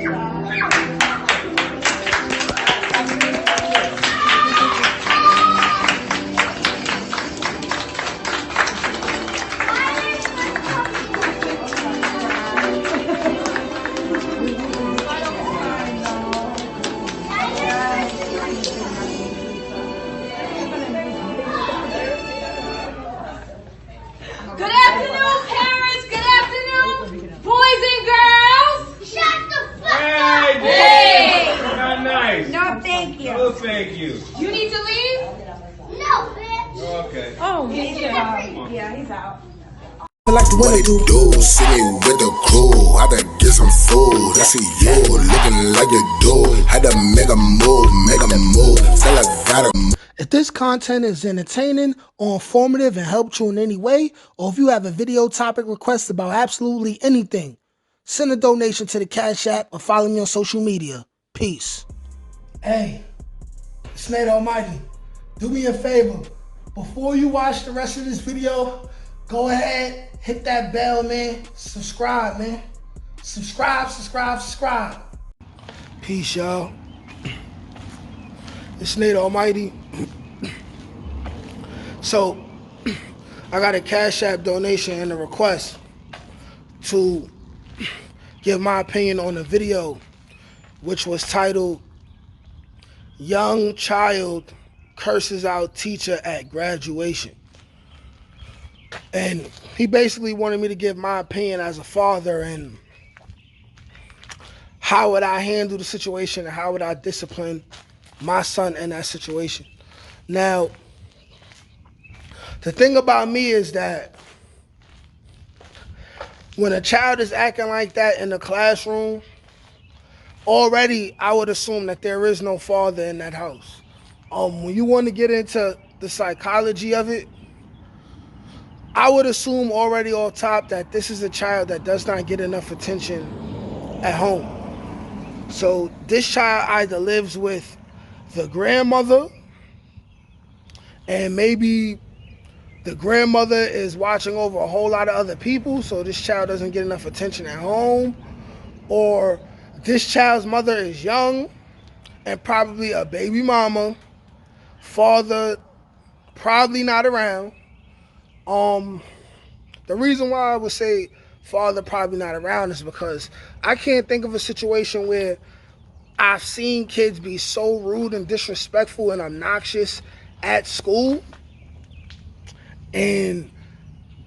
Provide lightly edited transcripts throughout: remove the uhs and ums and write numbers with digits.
Good afternoon, parents. Good afternoon, boys and girls. Shut the fuck Hey, up! Hey! not nice. No, thank you. No, thank you. You need to leave? No, bitch. Okay. Oh, he's out. Yeah, he's out. Like the way you do, sitting with the crew. Had to get some food. I see you looking like you do. Had to make a move. Till I got a move. If this content is entertaining or informative and helped you in any way, or if you have a video topic request about absolutely anything, send a donation to the Cash App or follow me on social media. Peace. Hey, it's Nate Almighty. Do me a favor. Before you watch the rest of this video, go ahead, hit that bell, man. Subscribe, man. Subscribe. Peace, y'all. It's Nate Almighty. So, I got a Cash App donation and a request to give my opinion on the video, which was titled, Young Child Curses Out Teacher at Graduation. And he basically wanted me to give my opinion as a father and how would I handle the situation and how would I discipline my son in that situation. Now, the thing about me is that when a child is acting like that in the classroom, already I would assume that there is no father in that house. When you want to get into the psychology of it, I would assume already off top that this is a child that does not get enough attention at home. So this child either lives with the grandmother, and maybe the grandmother is watching over a whole lot of other people, so this child doesn't get enough attention at home, or this child's mother is young and probably a baby mama, father probably not around. The reason why I would say father probably not around is because I can't think of a situation where I've seen kids be so rude and disrespectful and obnoxious at school and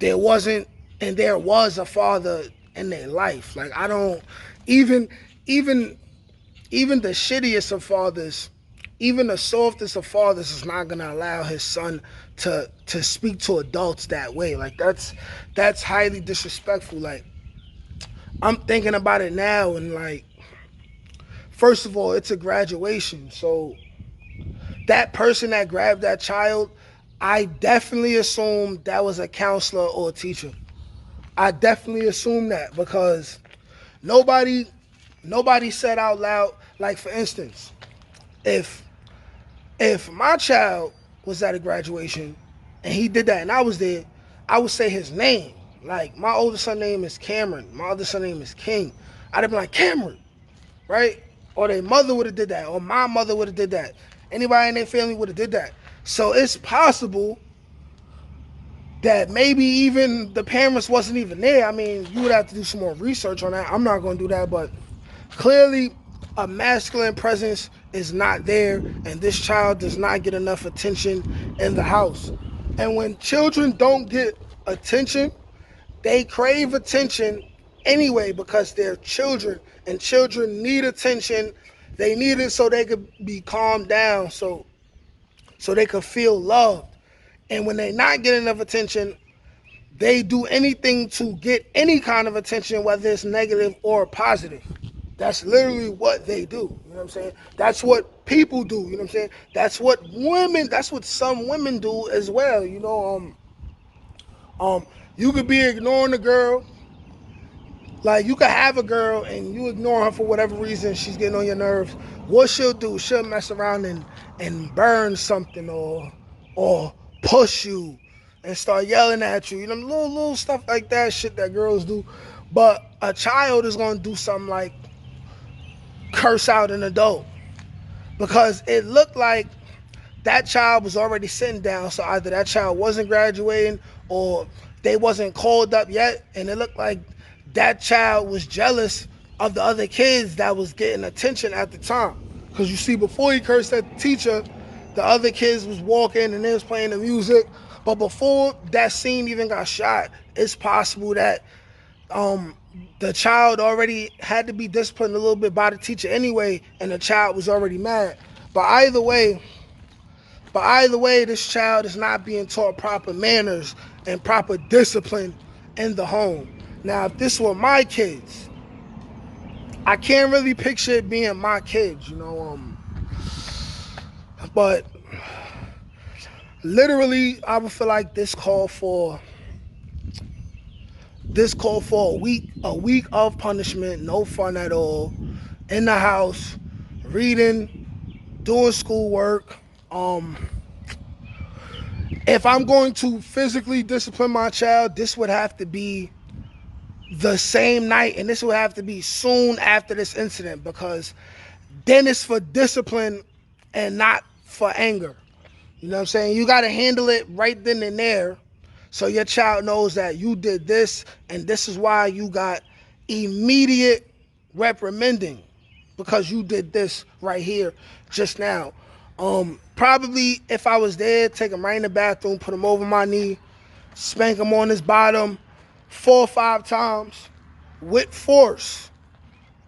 there was a father in their life. Like, I don't, even the shittiest of fathers, even the softest of fathers is not gonna allow his son to speak to adults that way. Like, that's highly disrespectful. Like, I'm thinking about it now, and like, first of all, it's a graduation, so that person that grabbed that child, I definitely assume that was a counselor or a teacher. I definitely assume that, because nobody said out loud, like, for instance, if my child was at a graduation and he did that and I was there, I would say his name. Like, my oldest son's name is Cameron. My other son's name is King. I'd have been like, Cameron, right? Or their mother would have did that, or my mother would have did that. Anybody in their family would have did that. So it's possible that maybe even the parents wasn't even there. I mean, you would have to do some more research on that. I'm not going to do that, but clearly a masculine presence is not there, and this child does not get enough attention in the house. And when children don't get attention, they crave attention anyway, because they're children, and children need attention. They need it so they could be calmed down, so they could feel loved. And when they're not getting enough attention, they do anything to get any kind of attention, whether it's negative or positive. That's literally what they do. You know what I'm saying? That's what people do. You know what I'm saying? That's what some women do as well. You know, you could be ignoring a girl. Like, you could have a girl and you ignore her for whatever reason, she's getting on your nerves. What she'll do, she'll mess around and burn something or push you and start yelling at you. You know, little stuff like that, shit that girls do. But a child is gonna do something like curse out an adult, because it looked like that child was already sitting down. So either that child wasn't graduating or they wasn't called up yet, and it looked like that child was jealous of the other kids that was getting attention at the time. Because you see, before he cursed at the teacher, the other kids was walking and they was playing the music. But before that scene even got shot, it's possible that the child already had to be disciplined a little bit by the teacher anyway, and the child was already mad. But either way, this child is not being taught proper manners and proper discipline in the home. Now, if this were my kids, I can't really picture it being my kids, but literally, I would feel like this called for a week of punishment, no fun at all, in the house, reading, doing schoolwork. If I'm going to physically discipline my child, this would have to be the same night, and this would have to be soon after this incident, because then it's for discipline and not for anger. You know what I'm saying? You got to handle it right then and there, so your child knows that you did this, and this is why you got immediate reprimanding, because you did this right here just now. Probably if I was there, take him right in the bathroom, put him over my knee, spank him on his bottom 4 or 5 times with force,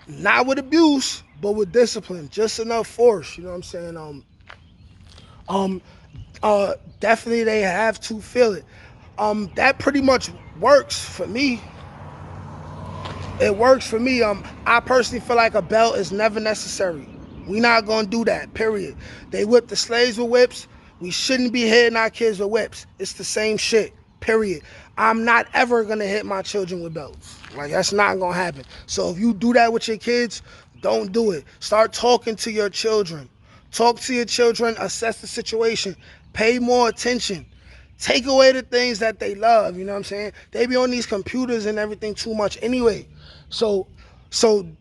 not with abuse, but with discipline, just enough force. You know what I'm saying? Definitely they have to feel it. That pretty much works for me. It works for me. I personally feel like a belt is never necessary. We not gonna do that, period. They whip the slaves with whips. We shouldn't be hitting our kids with whips. It's the same shit, period. I'm not ever gonna hit my children with belts. Like, that's not gonna happen. So if you do that with your kids, don't do it. Start talking to your children. Talk to your children, assess the situation, pay more attention. Take away the things that they love, you know what I'm saying? They be on these computers and everything too much anyway. So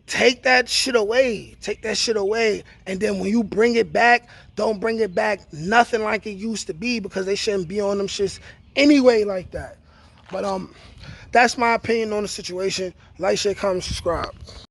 take that shit away. Take that shit away. And then when you bring it back, don't bring it back nothing like it used to be, because they shouldn't be on them shits anyway like that. But that's my opinion on the situation. Like, share, comment, subscribe.